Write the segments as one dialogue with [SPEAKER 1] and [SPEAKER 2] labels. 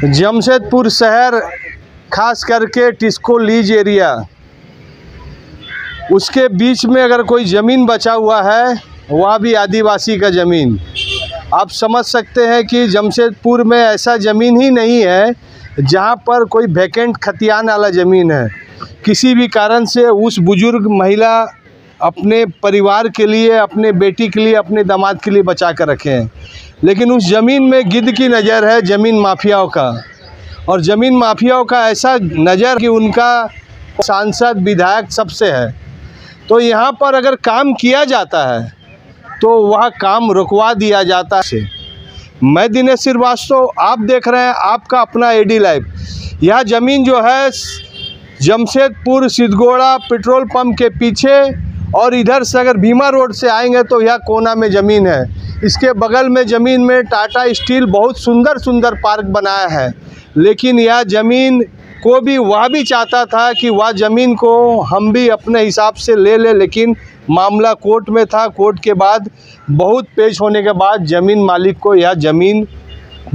[SPEAKER 1] जमशेदपुर शहर खास करके टिस्को लीज एरिया, उसके बीच में अगर कोई ज़मीन बचा हुआ है वह भी आदिवासी का ज़मीन। आप समझ सकते हैं कि जमशेदपुर में ऐसा ज़मीन ही नहीं है जहां पर कोई वैकेंट खतियान वाला ज़मीन है। किसी भी कारण से उस बुजुर्ग महिला अपने परिवार के लिए, अपने बेटी के लिए, अपने दामाद के लिए बचा कर रखे हैं, लेकिन उस ज़मीन में गिद्ध की नज़र है ज़मीन माफियाओं का। और ज़मीन माफियाओं का ऐसा नज़र कि उनका सांसद विधायक सबसे है। तो यहाँ पर अगर काम किया जाता है तो वह काम रुकवा दिया जाता है। मैं दिनेश श्रीवास्तव, आप देख रहे हैं आपका अपना एडी लाइव। यह ज़मीन जो है जमशेदपुर सिद्धगोड़ा पेट्रोल पंप के पीछे, और इधर से अगर भीमा रोड से आएंगे तो यह कोना में ज़मीन है। इसके बगल में ज़मीन में टाटा स्टील बहुत सुंदर सुंदर पार्क बनाया है, लेकिन यह ज़मीन को भी वह भी चाहता था कि वह ज़मीन को हम भी अपने हिसाब से ले ले, लेकिन मामला कोर्ट में था। कोर्ट के बाद बहुत पेश होने के बाद ज़मीन मालिक को यह ज़मीन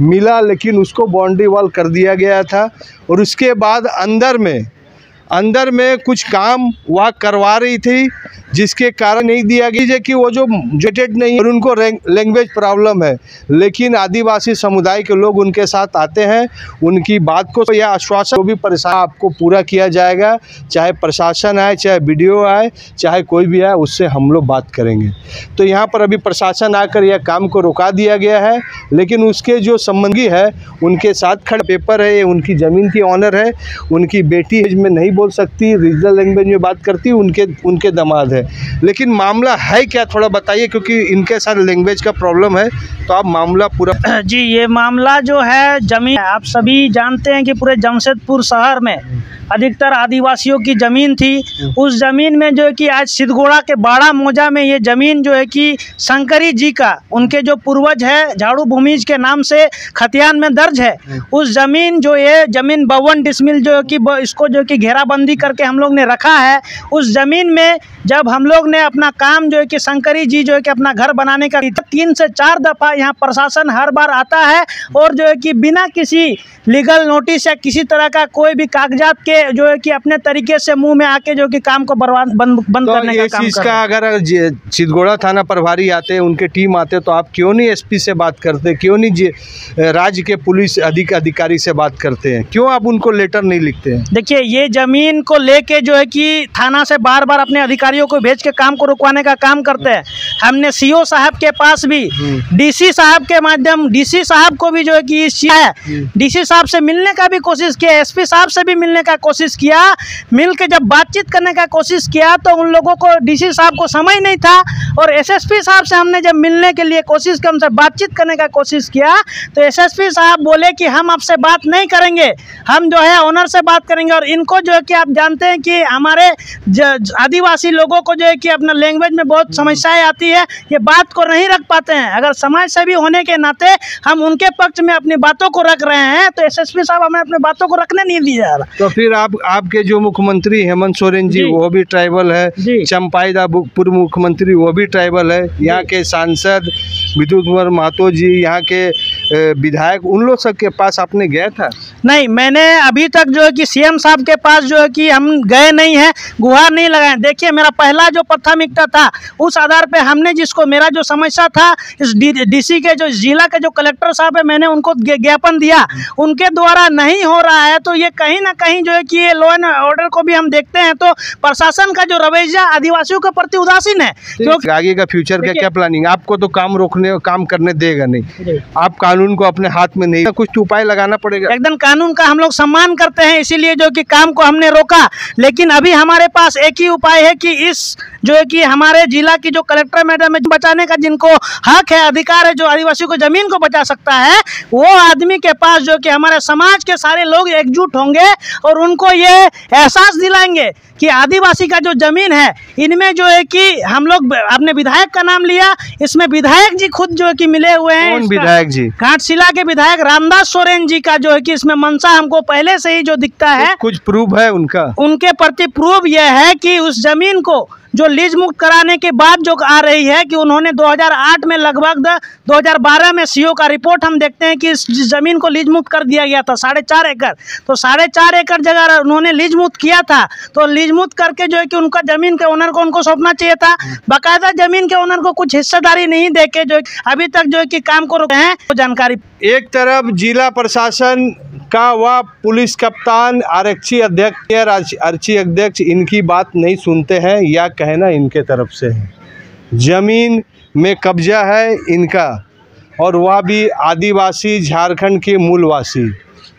[SPEAKER 1] मिला, लेकिन उसको बाउंड्री वॉल कर दिया गया था। और उसके बाद अंदर में कुछ काम वह करवा रही थी, जिसके कारण नहीं दिया गया कि वो जो जेटेड नहीं है और उनको लैंग्वेज प्रॉब्लम है, लेकिन आदिवासी समुदाय के लोग उनके साथ आते हैं। उनकी बात को यह आश्वासन को भी परेशान आपको पूरा किया जाएगा, चाहे प्रशासन आए, चाहे BDO आए, चाहे कोई भी आए, उससे हम लोग बात करेंगे। तो यहाँ पर अभी प्रशासन आकर यह काम को रोका दिया गया है, लेकिन उसके जो संबंधी है उनके साथ खड़ा पेपर है, उनकी ज़मीन की ऑनर है, उनकी बेटी में नहीं बोल सकती, रीजनल लैंग्वेज में बात करती, उनके दामाद है। लेकिन मामला है क्या, थोड़ा बताइए, क्योंकि इनके साथ लैंग्वेज का प्रॉब्लम है। तो आप मामला पूरा
[SPEAKER 2] जी, ये मामला जो है ज़मीन, आप सभी जानते हैं कि पूरे जमशेदपुर शहर में अधिकतर आदिवासियों की ज़मीन थी। उस ज़मीन में जो है कि आज सिद्धगोड़ा के बाड़ा मोजा में ये ज़मीन जो है कि शंकरी जी का, उनके जो पूर्वज है झाड़ू भूमिज के नाम से खतियान में दर्ज है। उस ज़मीन जो ये ज़मीन 52 डिसमिल जो है कि इसको जो कि घेराबंदी करके हम लोग ने रखा है। उस ज़मीन में जब हम लोग ने अपना काम जो है कि शंकरी जी जो है कि अपना घर बनाने का 3 से 4 दफ़ा यहाँ प्रशासन हर बार आता है, और जो है कि बिना किसी लीगल नोटिस या किसी तरह का कोई भी कागजात के जो है कि अपने तरीके से मुंह में आके जो कि काम को बंद
[SPEAKER 1] तो
[SPEAKER 2] करने का काम
[SPEAKER 1] कर का अगर सिद्धगोड़ा थाना प्रभारी आते, उनके टीम आते, तो आप क्यों नहीं SP से बात करते, क्यों नहीं राज्य के पुलिस अधिकारी से बात करते हैं, क्यों आप उनको लेटर नहीं लिखते हैं?
[SPEAKER 2] देखिए, ये ज़मीन को लेके जो है कि थाना से बार बार अपने अधिकारियों को भेज के काम को रुकवाने का काम करते हैं। हमने CO साहब के पास भी, DC साहब के माध्यम, DC साहब को भी जो है कि DC साहब से मिलने का भी कोशिश किया, SP साहब से भी मिलने का कोशिश किया। मिल के जब बातचीत करने का कोशिश किया तो उन लोगों को, DC साहब को समय नहीं था। और SSP साहब से हमने जब मिलने के लिए कोशिश की, उनसे बातचीत करने का कोशिश किया, तो SSP साहब बोले कि हम आपसे बात नहीं करेंगे, हम जो है ओनर से बात करेंगे। और इनको जो है कि आप जानते हैं कि हमारे आदिवासी लोगों को जो है कि अपना लैंग्वेज में बहुत समस्याएं आती है, ये बात को नहीं रख पाते हैं। अगर समाज सेवी होने के नाते हम उनके पक्ष में अपनी बातों को रख रहे हैं, तो SSP साहब हमें अपनी बातों को रखने नहीं दिया।
[SPEAKER 1] तो फिर आपके जो मुख्यमंत्री हेमंत सोरेन जी वो भी ट्राइबल है, चंपाईदा पूर्व मुख्यमंत्री वो भी ट्राइबल है, यहाँ के सांसद विद्युत कुमार महतो जी, यहाँ के विधायक, उन लोग सबके पास आपने गया था?
[SPEAKER 2] नहीं, मैंने अभी तक जो है कि CM साहब के पास जो है कि हम गए नहीं हैं, गुहार नहीं लगाए। देखिए, मेरा पहला जो प्राथमिकता था, उस आधार पे हमने जिसको मेरा जो समस्या था, इस DC के जो जिला के जो कलेक्टर साहब है, मैंने उनको ज्ञापन दिया। उनके द्वारा नहीं हो रहा है, तो ये कहीं ना कहीं जो है कि ये लॉ एंड ऑर्डर को भी हम देखते हैं तो प्रशासन का जो रवैया आदिवासियों के प्रति उदासीन है।
[SPEAKER 1] क्योंकि आगे का फ्यूचर का क्या प्लानिंग? आपको तो काम करने देगा नहीं, आप कानून को अपने हाथ में नहीं, कुछ तो उपाय लगाना पड़ेगा।
[SPEAKER 2] एकदम कानून का हम लोग सम्मान करते हैं, इसीलिए जो कि काम को हमने रोका। लेकिन अभी हमारे पास एक ही उपाय है कि इस जो है कि हमारे जिला की जो कलेक्टर मैडम है, बचाने का जिनको हक है, अधिकार है, जो आदिवासियों को जमीन को बचा सकता है, वो आदमी के पास जो कि हमारे समाज के सारे लोग एकजुट होंगे और उनको ये एहसास दिलाएंगे कि आदिवासी का जो जमीन है, इनमें जो है कि हम लोग, आपने विधायक का नाम लिया, इसमें विधायक जी खुद जो है कि मिले हुए हैं।
[SPEAKER 1] कौन विधायक जी?
[SPEAKER 2] घाटशिला के विधायक रामदास सोरेन जी का जो है कि इसमें मंशा हमको पहले से ही जो दिखता है,
[SPEAKER 1] कुछ प्रूफ है उनका,
[SPEAKER 2] उनके प्रति प्रूफ यह है कि उस जमीन को जो लीज मुक्त कराने के बाद जो आ रही है कि उन्होंने 2008 में लगभग 2012 में सीओ का रिपोर्ट हम देखते हैं कि इस जमीन को लीज मुक्त कर दिया गया था 4.5 एकड़। तो 4.5 एकड़ जगह उन्होंने लीज मुक्त किया था, तो लीज मुक्त करके जो है कि उनका जमीन के ओनर को उनको सौंपना चाहिए था। बाकायदा जमीन के ओनर को कुछ हिस्सेदारी नहीं देके जो अभी तक जो है कि काम को रोके हैं। तो जानकारी,
[SPEAKER 1] एक तरफ जिला प्रशासन का व पुलिस कप्तान, आरक्षी अध्यक्ष, आरक्षी अध्यक्ष इनकी बात नहीं सुनते हैं, या कहना इनके तरफ से है। जमीन में कब्जा है इनका, और वह भी आदिवासी, झारखंड के मूलवासी,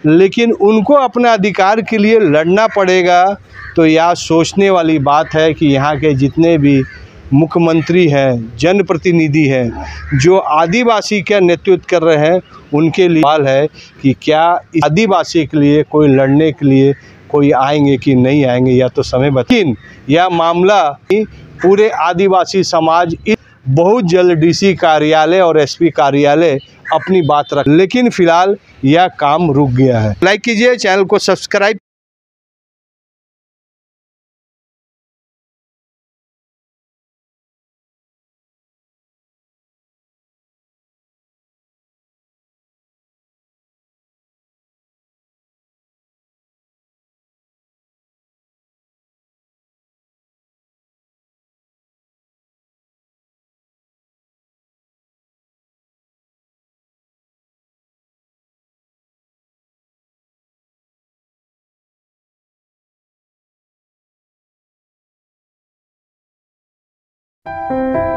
[SPEAKER 1] लेकिन उनको अपने अधिकार के लिए लड़ना पड़ेगा। तो यह सोचने वाली बात है कि यहाँ के जितने भी मुख्यमंत्री हैं, जनप्रतिनिधि हैं, जो आदिवासी का नेतृत्व कर रहे हैं, उनके लिए सवाल है कि क्या आदिवासी के लिए कोई लड़ने के लिए कोई आएंगे कि नहीं आएंगे, या तो समय लेकिन यह मामला पूरे आदिवासी समाज बहुत जल्द डीसी कार्यालय और एसपी कार्यालय अपनी बात रख, लेकिन फिलहाल यह काम रुक गया है। लाइक कीजिए, चैनल को सब्सक्राइब
[SPEAKER 3] Thank you.